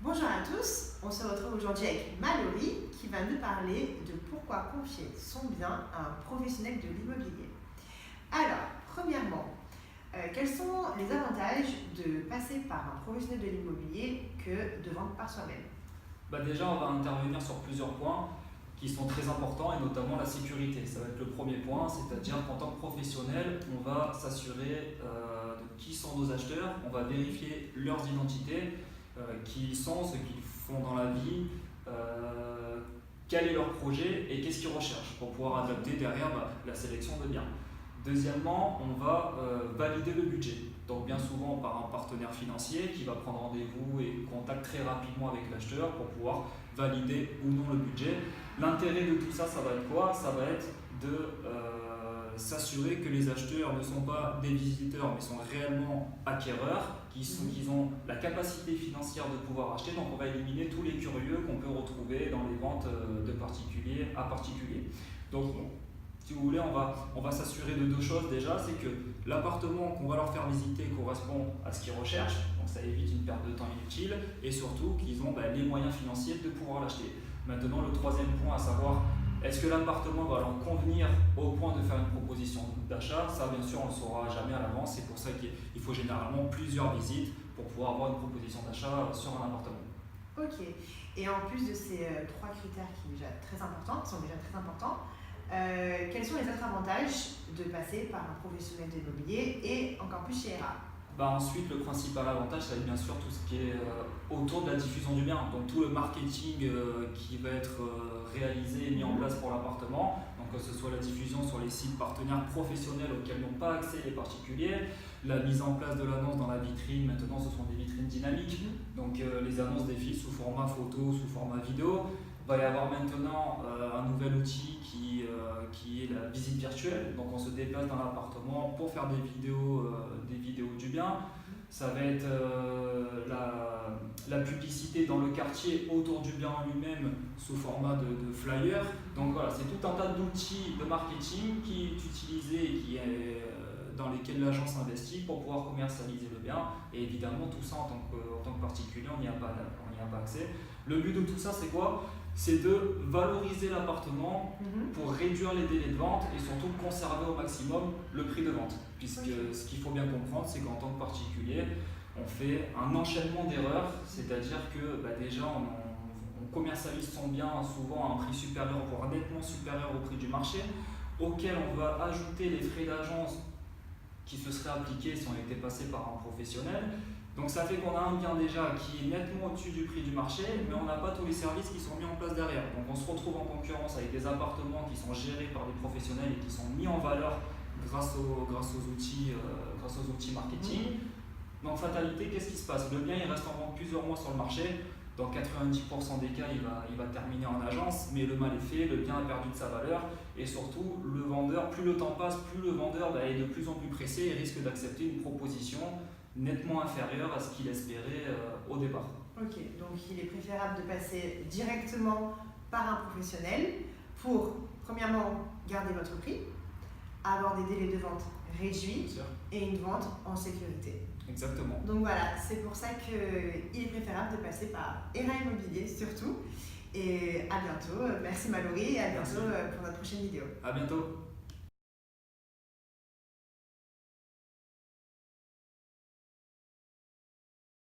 Bonjour à tous, on se retrouve aujourd'hui avec Mallory qui va nous parler de pourquoi confier son bien à un professionnel de l'immobilier. Alors, premièrement, quels sont les avantages de passer par un professionnel de l'immobilier que de vendre par soi-même? Déjà, on va intervenir sur plusieurs points qui sont très importants et notamment la sécurité. Ça va être le premier point, c'est-à-dire qu'en tant que professionnel, on va s'assurer de qui sont nos acheteurs, on va vérifier leurs identités, qui ils sont, ce qu'ils font dans la vie, quel est leur projet et qu'est-ce qu'ils recherchent pour pouvoir adapter derrière la sélection de biens. Deuxièmement, on va valider le budget. Donc bien souvent par un partenaire financier qui va prendre rendez-vous et contact très rapidement avec l'acheteur pour pouvoir valider ou non le budget. L'intérêt de tout ça, ça va être quoi? Ça va être de s'assurer que les acheteurs ne sont pas des visiteurs mais sont réellement acquéreurs, qui ont la capacité financière de pouvoir acheter. Donc on va éliminer tous les curieux qu'on peut retrouver dans les ventes de particulier à particulier. Donc si vous voulez, on va s'assurer de deux choses déjà, c'est que l'appartement qu'on va leur faire visiter correspond à ce qu'ils recherchent, donc ça évite une perte de temps inutile, et surtout qu'ils ont les moyens financiers de pouvoir l'acheter. Maintenant, le troisième point, à savoir, est-ce que l'appartement va leur convenir au point de faire une proposition d'achat? Ça, bien sûr, on ne le saura jamais à l'avance, c'est pour ça qu'il faut généralement plusieurs visites pour pouvoir avoir une proposition d'achat sur un appartement. Ok, et en plus de ces trois critères qui sont déjà très importants, quels sont les autres avantages de passer par un professionnel de l'immobilier et encore plus chez ERA? Ensuite, le principal avantage, ça va être bien sûr tout ce qui est autour de la diffusion du bien. Donc tout le marketing qui va être réalisé et mis en place pour l'appartement. Donc que ce soit la diffusion sur les sites partenaires professionnels auxquels n'ont pas accès les particuliers, la mise en place de l'annonce dans la vitrine. Maintenant, ce sont des vitrines dynamiques. Donc les annonces défilent sous format photo, sous format vidéo. Il va y avoir maintenant un nouvel outil qui est la visite virtuelle. Donc on se déplace dans l'appartement pour faire des vidéos du bien. Ça va être la publicité dans le quartier autour du bien en lui-même sous format de flyer. Donc voilà, c'est tout un tas d'outils de marketing qui est utilisé et dans lesquels l'agence investit pour pouvoir commercialiser le bien. Et évidemment, tout ça en tant que particulier, on n'y a pas accès. Le but de tout ça, c'est quoi? C'est de valoriser l'appartement pour réduire les délais de vente et surtout conserver au maximum le prix de vente. Puisque ce qu'il faut bien comprendre, c'est qu'en tant que particulier, on fait un enchaînement d'erreurs, c'est-à-dire que déjà on commercialise son bien souvent à un prix supérieur, voire nettement supérieur au prix du marché, auquel on va ajouter les frais d'agence qui se seraient appliqués si on était passé par un professionnel. Donc ça fait qu'on a un bien déjà qui est nettement au-dessus du prix du marché, mais on n'a pas tous les services qui sont mis en place derrière. Donc on se retrouve en concurrence avec des appartements qui sont gérés par des professionnels et qui sont mis en valeur grâce aux outils marketing. Donc fatalité, qu'est-ce qui se passe? Le bien il reste en vente plusieurs mois sur le marché. Dans 90% des cas, il va terminer en agence, mais le mal est fait, le bien a perdu de sa valeur et surtout le vendeur, plus le temps passe, plus le vendeur est de plus en plus pressé et risque d'accepter une proposition nettement inférieure à ce qu'il espérait au départ. Ok, donc il est préférable de passer directement par un professionnel pour, premièrement, garder votre prix, avoir des délais de vente réduits et une vente en sécurité. Exactement. Donc voilà, c'est pour ça qu'il est préférable de passer par ERA Immobilier surtout. Et à bientôt. Merci Mallory et à bientôt pour notre prochaine vidéo. À bientôt.